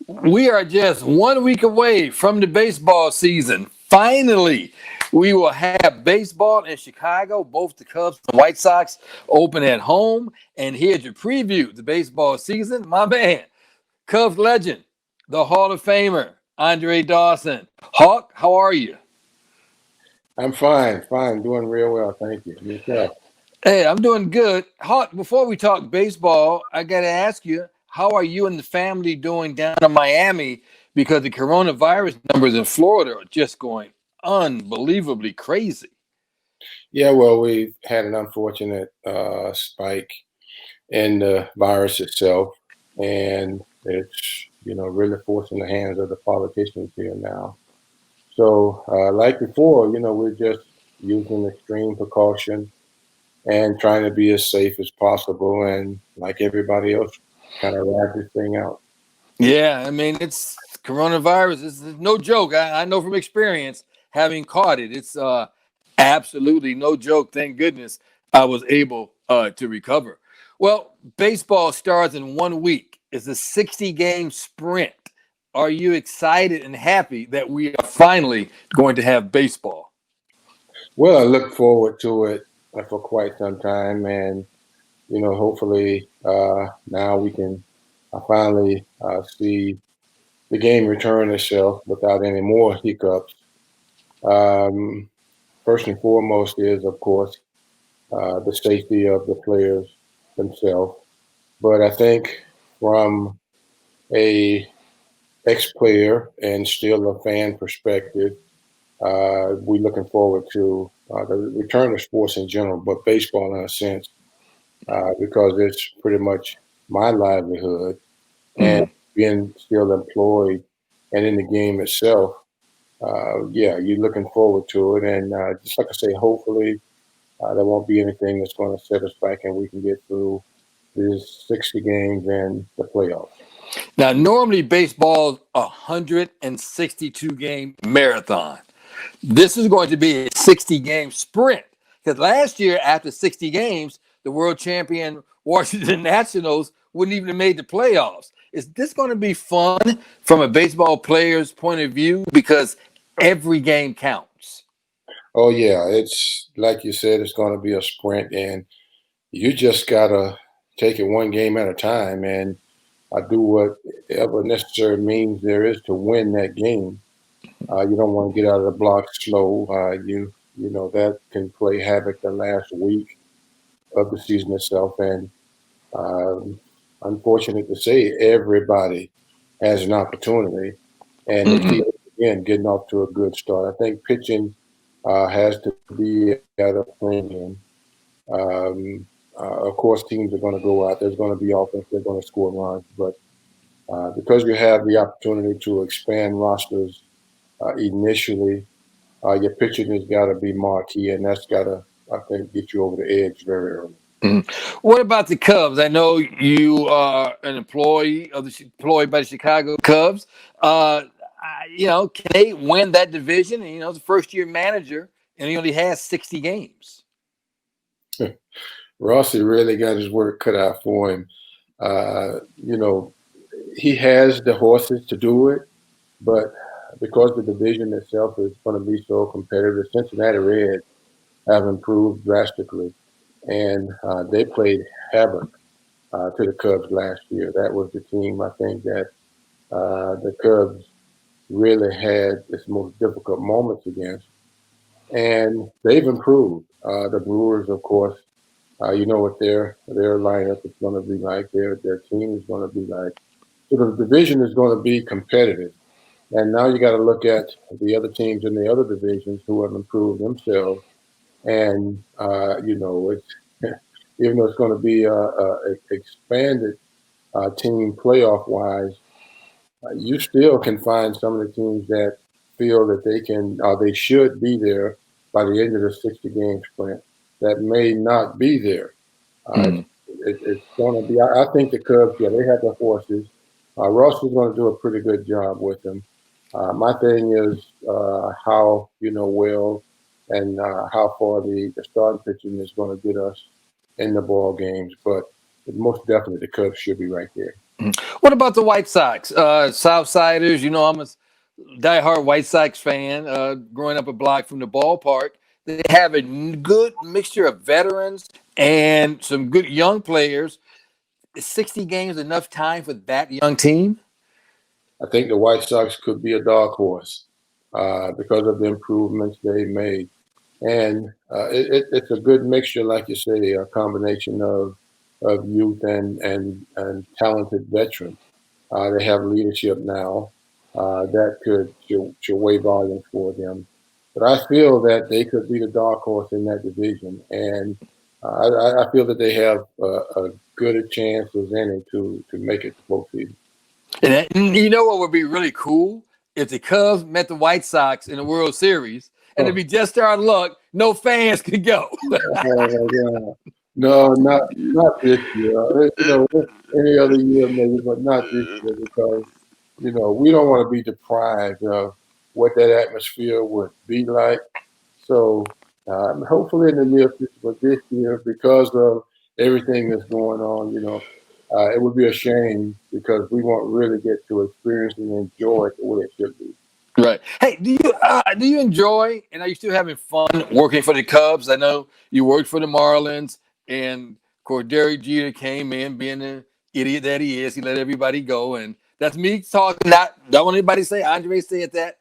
We are just 1 week away from the baseball season. Finally, we will have baseball in Chicago. Both the Cubs and White Sox open at home. And here to preview the baseball season, my man, Cubs legend, the Hall of Famer, Andre Dawson. Hawk, how are you? I'm fine, doing real well, thank you. Yourself? Hey, I'm doing good. Hawk, before we talk baseball, I got to ask you, how are you and the family doing down in Miami? Because the coronavirus numbers in Florida are just going unbelievably crazy. Yeah, well, we've had an unfortunate spike in the virus itself, and it's really forcing the hands of the politicians here now. So, like before, we're just using extreme precaution and trying to be as safe as possible, and like everybody else, kind of ride this thing out. Yeah, I mean, it's coronavirus. It's no joke. I know from experience having caught it. It's absolutely no joke. Thank goodness I was able to recover. Well, baseball starts in 1 week. It's a 60-game sprint. Are you excited and happy that we are finally going to have baseball? Well, I look forward to it for quite some time, and hopefully now we can finally see the game return itself without any more hiccups. Um, First and foremost is, of course, the safety of the players themselves. But I think from a ex-player and still a fan perspective, we're looking forward to the return of sports in general, but baseball in a sense, because it's pretty much my livelihood and Mhm. being still employed and in the game itself. Yeah, you're looking forward to it, and just like I say, hopefully there won't be anything that's going to set us back, and we can get through these 60 games and the playoffs. Now, normally baseball's a 162 game marathon. This is going to be a 60-game sprint. Because last year, after 60 games, the world champion Washington Nationals wouldn't even have made the playoffs. Is this going to be fun from a baseball player's point of view? Because every game counts. Oh yeah, it's like you said, it's going to be a sprint, and you just gotta take it one game at a time, and do whatever necessary means there is to win that game. You don't want to get out of the blocks slow. You know that can play havoc the last week of the season itself, and um, unfortunate to say, everybody has an opportunity, and the key Mhm. is, again, getting off to a good start. I think pitching has to be at a premium. Um, of course, teams are going to go out. There's going to be offense. They're going to score runs, but because you have the opportunity to expand rosters initially, your pitching has got to be marquee, and that's got to, I think, get you over the edge very early. Mhm. What about the Cubs? I know you are an employee of employed by the Chicago Cubs. Can they win that division? And, the first year manager, and he only has 60 games. Rossi really got his work cut out for him. You know, he has the horses to do it, but because the division itself is going to be so competitive, the Cincinnati Reds have improved drastically, and they played havoc to the Cubs last year. That was the team I think that the Cubs really had its most difficult moments against, and they've improved. The Brewers, of course, you know what their lineup is going to be like. Their team is going to be like. So the division is going to be competitive. And now you got to look at the other teams in the other divisions who have improved themselves. And it's even though it's going to be a expanded team playoff wise, you still can find some of the teams that feel that they should be there by the end of the 60 game sprint that may not be there. Uh, Mm. it's going to be. I think the Cubs, yeah, they have the horses. Ross is going to do a pretty good job with them. My thing is how well and how far the starting pitching is going to get us in the ball games. But most definitely, the Cubs should be right there. What about the White Sox? Southsiders, I'm a diehard White Sox fan. Growing up a block from the ballpark, they have a good mixture of veterans and some good young players. Is 60 games enough time for that young team? I think the White Sox could be a dark horse because of the improvements they made. And it's a good mixture, like you say, a combination of youth and talented veterans. They have leadership now that should weigh volumes for them. But I feel that they could be the dark horse in that division, and I feel that they have a good a chance as any to make it to postseason. And you know what would be really cool? If the Cubs met the White Sox in the World Series, and if Oh, we just our luck, no fans could go. yeah. No, not this year. Any other year maybe, but not this year because we don't want to be deprived of what that atmosphere would be like. So hopefully in the near future, but this year because of everything that's going on, it would be a shame because we won't really get to experience and enjoy it the way it should be. Right. Hey, do you enjoy and are you still having fun working for the Cubs? I know you worked for the Marlins, and of course Derek Jeter came in being the idiot that he is. He let everybody go, and that's me talking. Not don't want anybody to say Andre said that.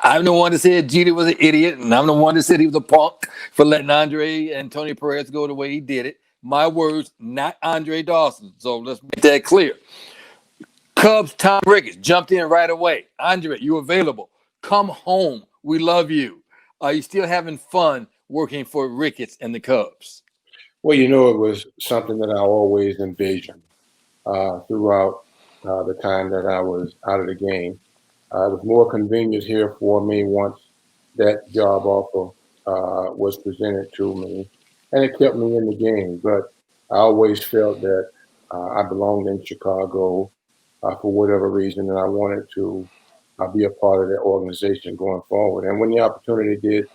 I'm the one that said Jeter was an idiot, and I'm the one that said he was a punk for letting Andre and Tony Perez go the way he did it. My words, not Andre Dawson. So let's make that clear. Cubs, Tom Ricketts jumped in right away. Andre, you available? Come home. We love you. Are you still having fun working for Ricketts and the Cubs? Well, it was something that I always envisioned throughout the time that I was out of the game. It was more convenient here for me once that job offer was presented to me, and it kept me in the game. But I always felt that I belonged in Chicago for whatever reason, and I wanted to be a part of that organization going forward. And when the opportunity did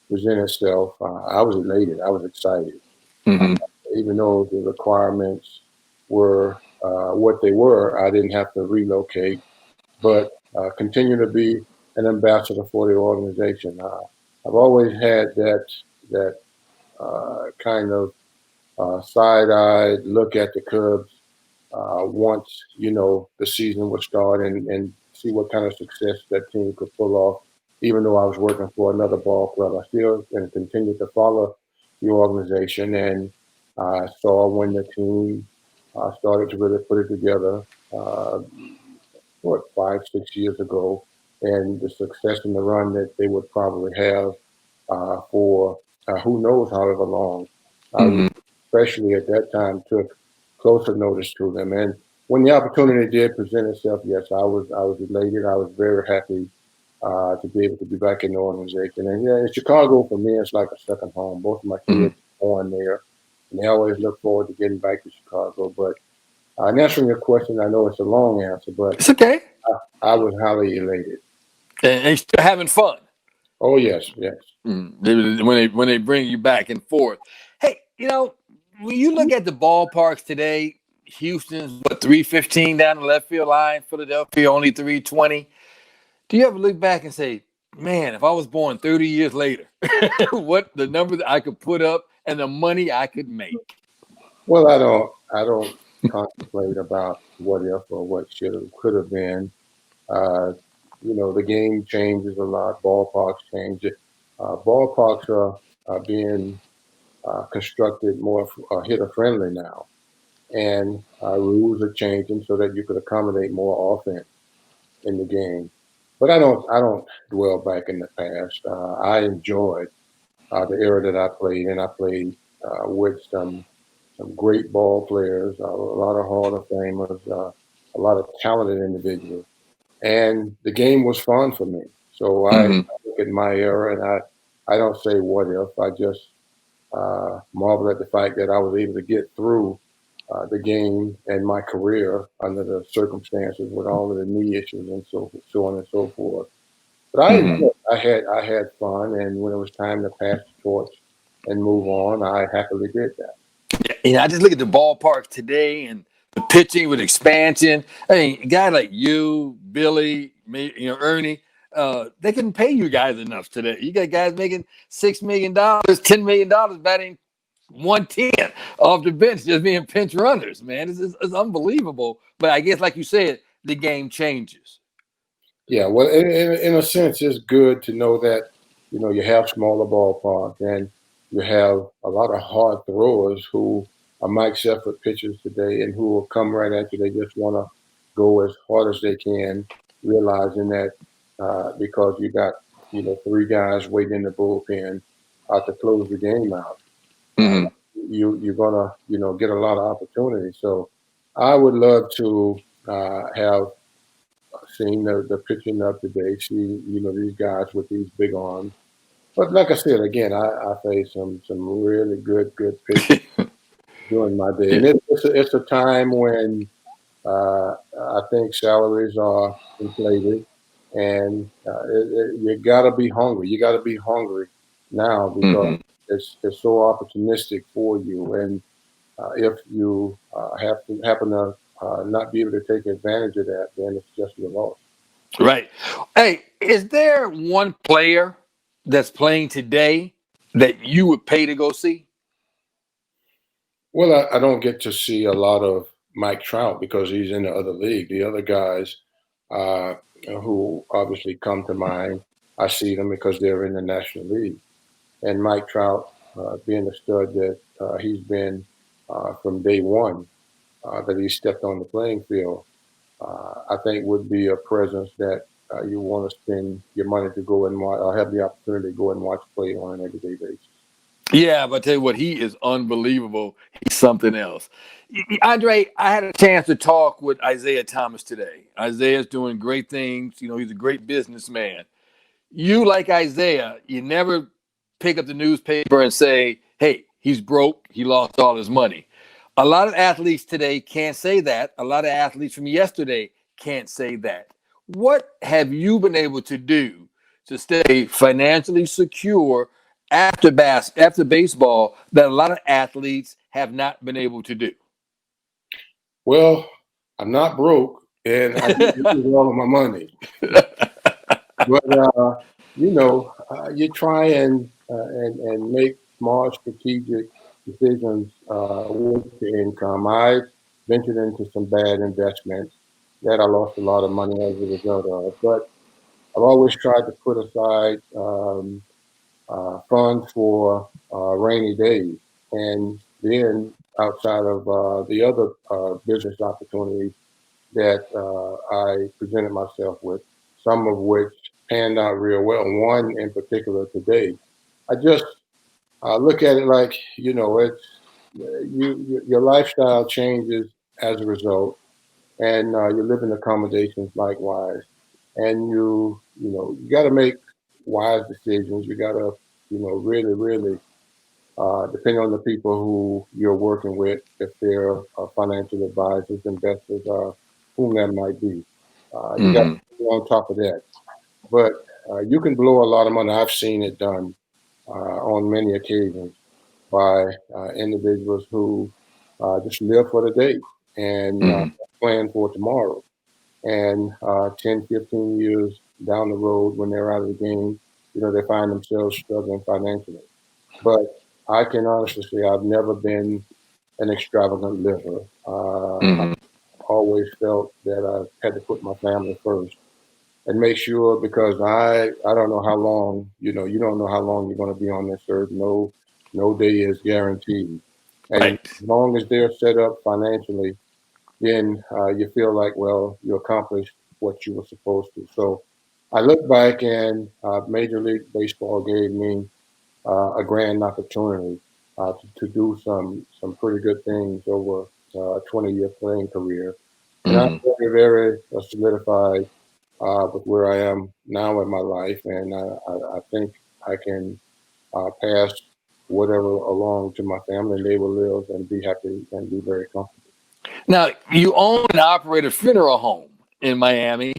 present itself, I was elated. I was excited, uh, Mm-hmm. even though the requirements were what they were. I didn't have to relocate but continue to be an ambassador for the organization. I've always had that kind of side-eyed look at the Cubs once the season would start and see what kind of success that team could pull off. Even though I was working for another ball club, I still and continue to follow the organization and I saw when the team started to really put it together. Uh, what 5 6 years ago, and the success and the run that they would probably have for who knows however long. I Mm-hmm. especially at that time took closer notice to them, and when the opportunity did present itself, yes, I was elated. I was very happy to be able to be back in the organization. And yeah, in Chicago for me, it's like a second home. Both of my Mm-hmm. kids are born there, and they always look forward to getting back to Chicago. But in answering your question, I know it's a long answer, but It's okay. I was highly elated. And you're still having fun. Oh yes, yes. When they bring you back and forth. Hey, when you look at the ballparks today, Houston's what 315 down the left field line, Philadelphia only 320. Do you ever look back and say, man, if I was born 30 years later, what the number that I could put up and the money I could make? Well, I don't contemplate about what if or what should have could have been. Uh, the game changes a lot. Ballparks change. Ballparks are being constructed more hitter friendly now, and rules are changing so that you could accommodate more offense in the game. But I don't dwell back in the past. I enjoyed the era that I played in. I played with some great ball players, a lot of Hall of Famers, a lot of talented individuals, and the game was fun for me. So I Mm-hmm. look at my era, and I don't say what if. I just marvel at the fact that I was able to get through the game and my career under the circumstances with all of the knee issues and so on and so forth. But I Mm-hmm. enjoyed. I had fun, and when it was time to pass the torch and move on, I happily did that. I just look at the ballparks today, and the pitching with expansion. I mean, a guy like you, Billy, me, Ernie, they couldn't pay you guys enough today. You got guys making $6 million, $10 million batting 110 off the bench, just being pinch runners, man. It's unbelievable. But I guess, like you said, the game changes. Yeah, well, in a sense, it's good to know that you have smaller ballparks and you have a lot of hard throwers who are Mike Sheffield pitchers today and who will come right at you. They just want to go as hard as they can, realizing that because you got three guys waiting in the bullpen to close the game out, uh, Mm-hmm. you're gonna get a lot of opportunities. So I would love to have seen the pitching up today, see these guys with these big arms. But like I said, again, I faced some really good pitching during my day, and it's a time when I think salaries are inflated, and you got to be hungry. You got to be hungry now because Mm-hmm. it's so opportunistic for you, and if you happen to not be able to take advantage of that, then it's just your loss. Right. Hey, is there one player that's playing today that you would pay to go see? Well, I don't get to see a lot of Mike Trout because he's in the other league. The other guys uh, who obviously come to mind, I see them because they're in the National League. And Mike Trout, being the stud that he's been from day one that he stepped on the playing field, I think would be a presence that you want to spend your money to go and watch, or have the opportunity to go and watch play on an everyday basis. Yeah, but I tell you what, he is unbelievable. He's something else. Andre, I had a chance to talk with Isaiah Thomas today. Isaiah's doing great things. He's a great businessman. You, like Isaiah, you never pick up the newspaper and say, hey, he's broke. He lost all his money. A lot of athletes today can't say that. A lot of athletes from yesterday can't say that. What have you been able to do to stay financially secure after baseball that a lot of athletes have not been able to do? Well, I'm not broke, and I didn't lose all of my money. But you try and make small strategic decisions with the income. I ventured into some bad investments that I lost a lot of money as a result of. But I've always tried to put aside funds for rainy days, and then outside of the other business opportunities that I presented myself with, some of which panned out real well. One in particular today, I just look at it like it's your lifestyle changes as a result, and your living accommodations likewise, and you got to make wise decisions. You got to really depending on the people who you're working with, if they're financial advisors, investors, whom that might be. You got to Mm-hmm. be on top of that. But you can blow a lot of money. I've seen it done on many occasions by individuals who just live for the day and Mm-hmm. plan for tomorrow. And 10, 15 years down the road, when they're out of the game, they find themselves struggling financially. But I can honestly say I've never been an extravagant liver. I Mm-hmm. always felt that I had to put my family first and make sure because I don't know how long you don't know how long you're going to be on this earth. No day is guaranteed, and Right. as long as they're set up financially, then you feel like well you accomplished what you were supposed to. So I look back and Major League Baseball gave me a grand opportunity to do some pretty good things over a 20-year playing career. And I'm Mm-hmm. very solidified with where I am now in my life, and I think I can pass whatever along to my family, and they will live and be happy and be very comfortable. Now, you own and operate a funeral home in Miami.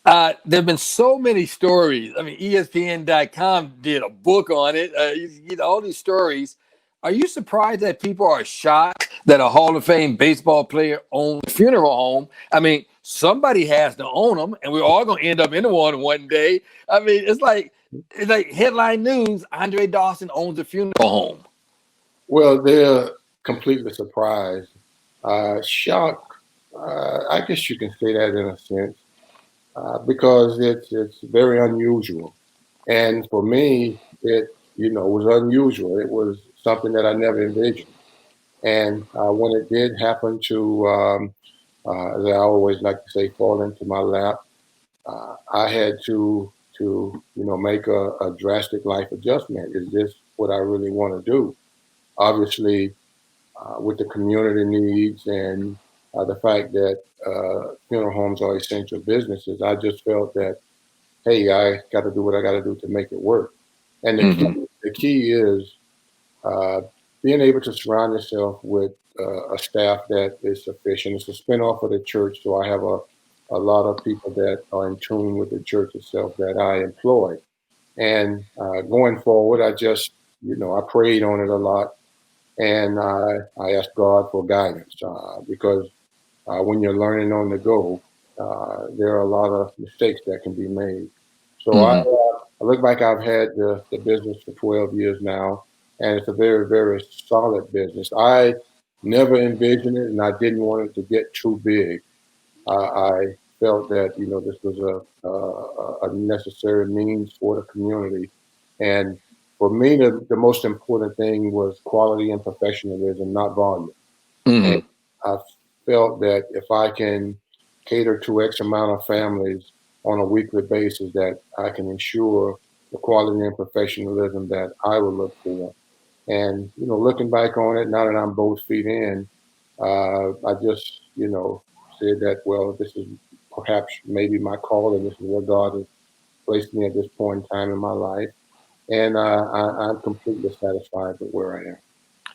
There have been so many stories. I mean, ESPN.com did a book on it. You get all these stories. Are you surprised that people are shocked that a Hall of Fame baseball player owns a funeral home? I mean, somebody has to own them, and we're all going to end up in one day. I mean, it's like headline news: Andre Dawson owns a funeral home. Well, they're completely surprised. Shocked, I guess you can say that in a sense, because it's very unusual. And for me, it was unusual. It was something that I never envisioned. And when it did happen to, as I always like to say, fall into my lap, I had to make a drastic life adjustment. Is this what I really want to do? Obviously, with the community needs and the fact that funeral homes are essential businesses, I just felt that, hey, I got to do what I got to do to make it work. And the key is uh, being able to surround yourself with a staff that is sufficient. It's a spinoff of the church, so I have a lot of people that are in tune with the church itself that I employ. And going forward, I just, I prayed on it a lot, and I asked God for guidance because when you're learning on the go, there are a lot of mistakes that can be made. So I look back, I've had the business for 12 years now, and it's a very, very solid business. I never envisioned it, and I didn't want it to get too big. I felt that, this was a necessary means for the community. And for me, the most important thing was quality and professionalism, not volume. And Mm-hmm. I felt that if I can cater to X amount of families on a weekly basis, that I can ensure the quality and professionalism that I would look for. And, looking back on it, now that I'm both feet in, I just, said that, well, this is perhaps maybe my call, and this is where God has placed me at this point in time in my life. And I'm completely satisfied with where I am.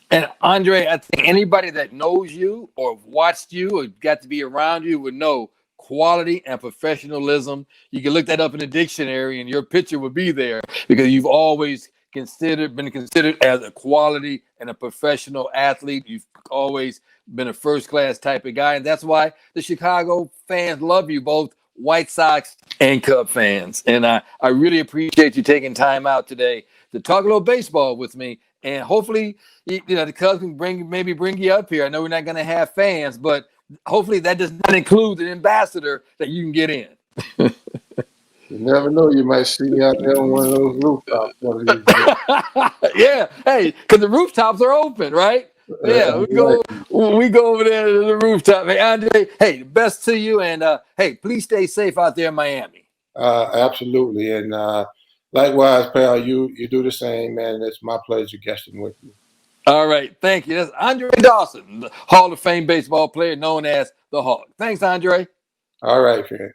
And Andre, I think anybody that knows you or watched you or got to be around you would know quality and professionalism. You can look that up in the dictionary and your picture would be there because you've always been considered as a quality and a professional athlete. You've always been a first class type of guy. And that's why the Chicago fans love you, both White Sox and Cub fans. And I really appreciate you taking time out today to talk a little baseball with me. And hopefully, the Cubs can bring you up here. I know we're not going to have fans, but hopefully that does not include an ambassador that you can get in. You never know, you might see me out there on one of those rooftops one of these days. Yeah, hey, because the rooftops are open, right? Yeah, Right. we go over there to the rooftop. Hey, Andre, hey, best to you, and hey, please stay safe out there in Miami. Absolutely. And likewise, pal, you do the same, man. It's my pleasure guesting with you. All right, thank you. That's Andre Dawson, the Hall of Fame baseball player known as the Hawk. Thanks, Andre. All right, friend.